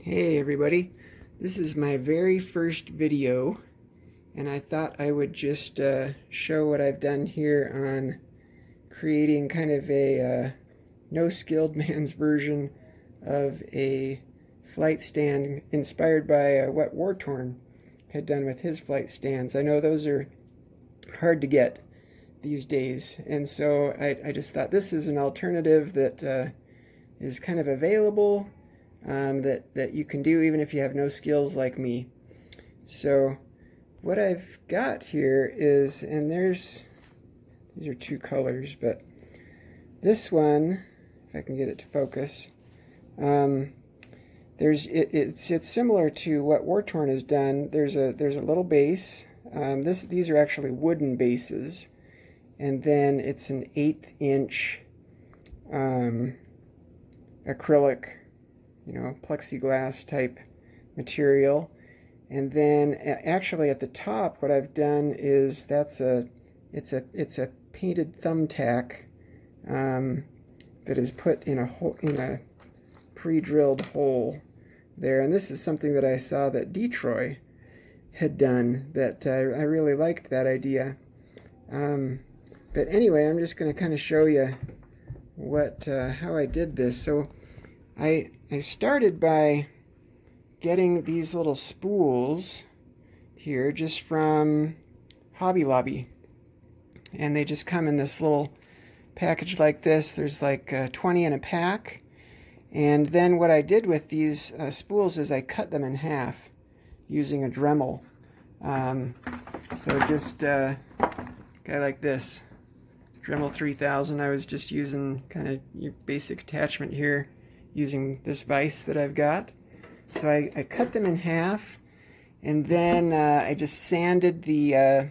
Hey everybody, this is my very first video and I thought I would just show what I've done here on creating kind of a no-skilled man's version of a flight stand inspired by what Wartorn had done with his flight stands. I know those are hard to get these days, and so I just thought this is an alternative that is kind of available, that you can do even if you have no skills like me. So what I've got here is, and these are two colors, but this one, if I can get it to focus, it's similar to what Wartorn has done. There's a little base. These are actually wooden bases, and then it's an 1/8 inch acrylic, plexiglass type material. And then actually at the top, what I've done is it's a painted thumbtack that is put in a pre-drilled hole there. And this is something that I saw that Dtroy had done that I really liked that idea. But anyway, I'm just going to kind of show you how I did this. So I started by getting these little spools here just from Hobby Lobby, and they just come in this little package like this. There's like 20 in a pack, and then what I did with these spools is I cut them in half using a Dremel. So just a guy like this, Dremel 3000. I was just using kind of your basic attachment here using this vise that I've got. So I cut them in half, and then I just sanded the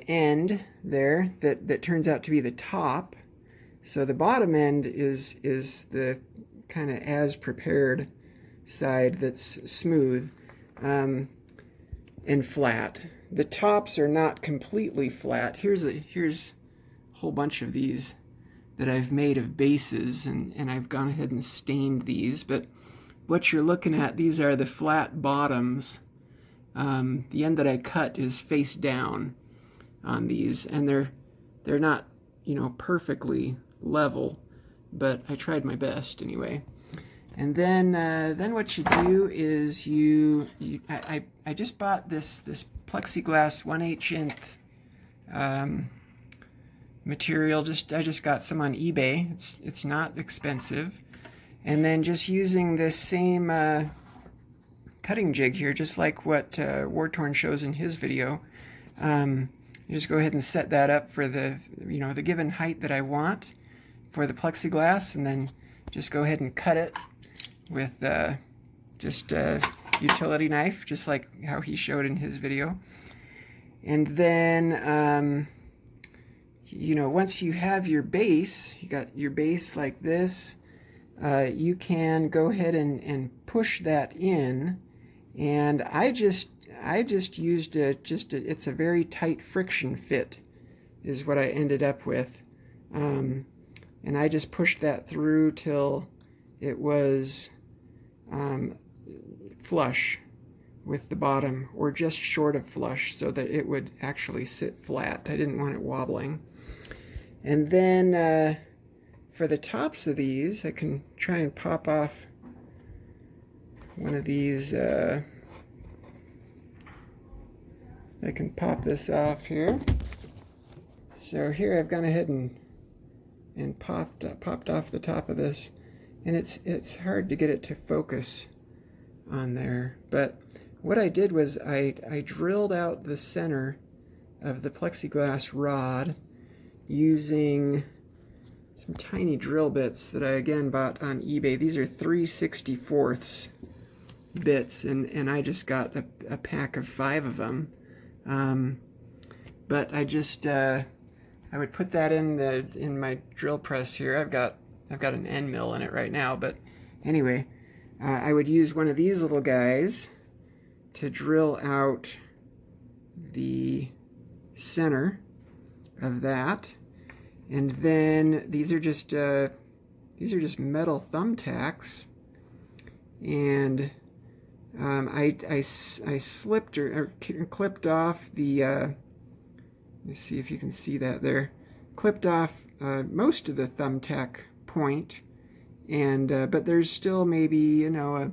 end there that turns out to be the top. So the bottom end is the kind of as prepared side that's smooth and flat. The tops are not completely flat. Here's a whole bunch of these that I've made of bases, and I've gone ahead and stained these. But what you're looking at, these are the flat bottoms. The end that I cut is face down on these, and they're not, perfectly level, but I tried my best anyway. And then what you do is I just bought this plexiglass 1/8 material. I just got some on eBay. It's not expensive. And then just using this same cutting jig here, just like what Wartorn shows in his video, you just go ahead and set that up for the given height that I want for the plexiglass, and then just go ahead and cut it with just a utility knife, just like how he showed in his video. And then once you have your base, you got your base like this, you can go ahead and push that in. And I just used it's a very tight friction fit is what I ended up with. And I just pushed that through till it was flush with the bottom, or just short of flush, so that it would actually sit flat. I didn't want it wobbling. And then for the tops of these, I can try and pop off one of these. I can pop this off here. So here I've gone ahead and popped off the top of this, and it's hard to get it to focus on there. But what I did was I drilled out the center of the plexiglass rod using some tiny drill bits that I again bought on eBay. These are 3/64 bits, and I just got a pack of 5 of them. But I would put that in my drill press here. I've got an end mill in it right now, but anyway, I would use one of these little guys to drill out the center of that. And then these are just metal thumbtacks, and I slipped or clipped off the, let's see if you can see that there, clipped off most of the thumbtack point, and but there's still maybe, you know, a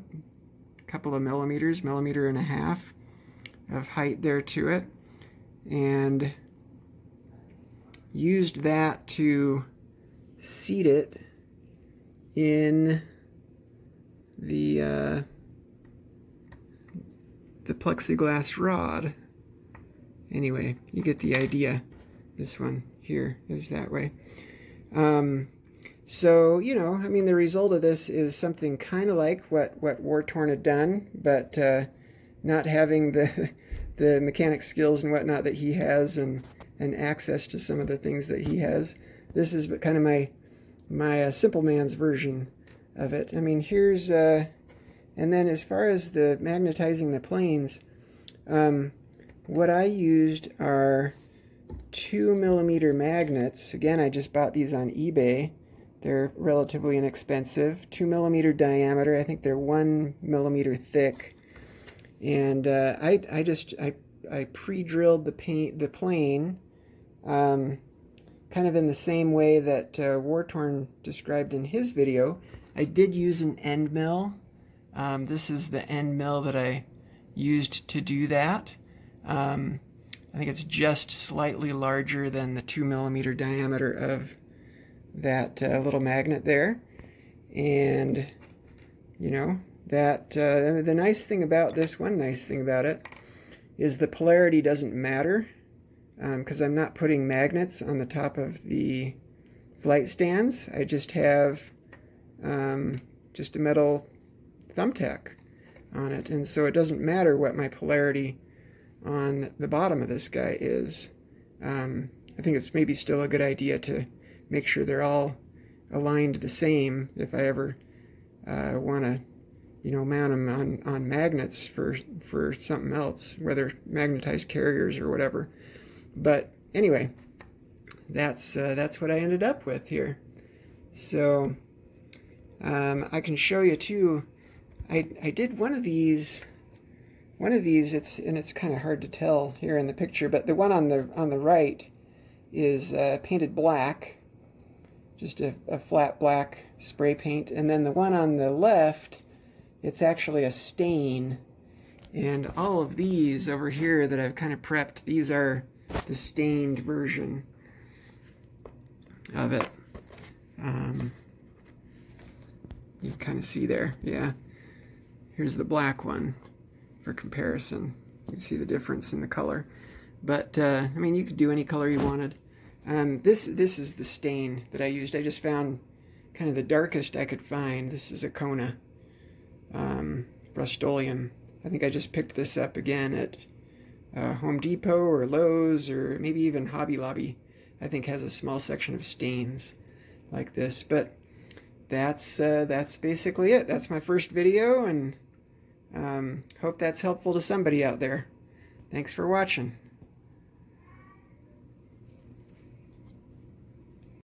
couple of millimeters, millimeter and a half of height there to it, and used that to seat it in the plexiglass rod. Anyway, you get the idea. This one here is that way. So, you know, I mean, the result of this is something kind of like what Wartorn had done, but not having the mechanic skills and whatnot that he has, and access to some of the things that he has. This is kind of my simple man's version of it. I mean, here's and then as far as the magnetizing the planes, what I used are 2mm magnets. Again, I just bought these on eBay. They're relatively inexpensive. 2mm diameter. I think they're 1mm thick. And I pre-drilled the plane, kind of in the same way that Wartorn described in his video. I did use an end mill. This is the end mill that I used to do that. I think it's just slightly larger than the 2mm diameter of that little magnet there. And, you know, that the nice thing about this, one nice thing about it, is the polarity doesn't matter, because I'm not putting magnets on the top of the flight stands. I just have just a metal thumbtack on it, and so it doesn't matter what my polarity on the bottom of this guy is. I think it's maybe still a good idea to make sure they're all aligned the same if I ever want to, you know, mount them on magnets for something else, whether magnetized carriers or whatever. But anyway, that's what I ended up with here. So I can show you too. I did one of these. It's kind of hard to tell here in the picture, but the one on the right is painted black, just a flat black spray paint, and then the one on the left, it's actually a stain. And all of these over here that I've kind of prepped, these are the stained version of it. You can kind of see there, yeah. Here's the black one for comparison. You can see the difference in the color. But, I mean, you could do any color you wanted. This is the stain that I used. I just found kind of the darkest I could find. This is a Kona Rust-Oleum. I think I just picked this up again at Home Depot or Lowe's, or maybe even Hobby Lobby. I think has a small section of stains like this. But that's basically it. That's my first video, and hope that's helpful to somebody out there. Thanks for watching.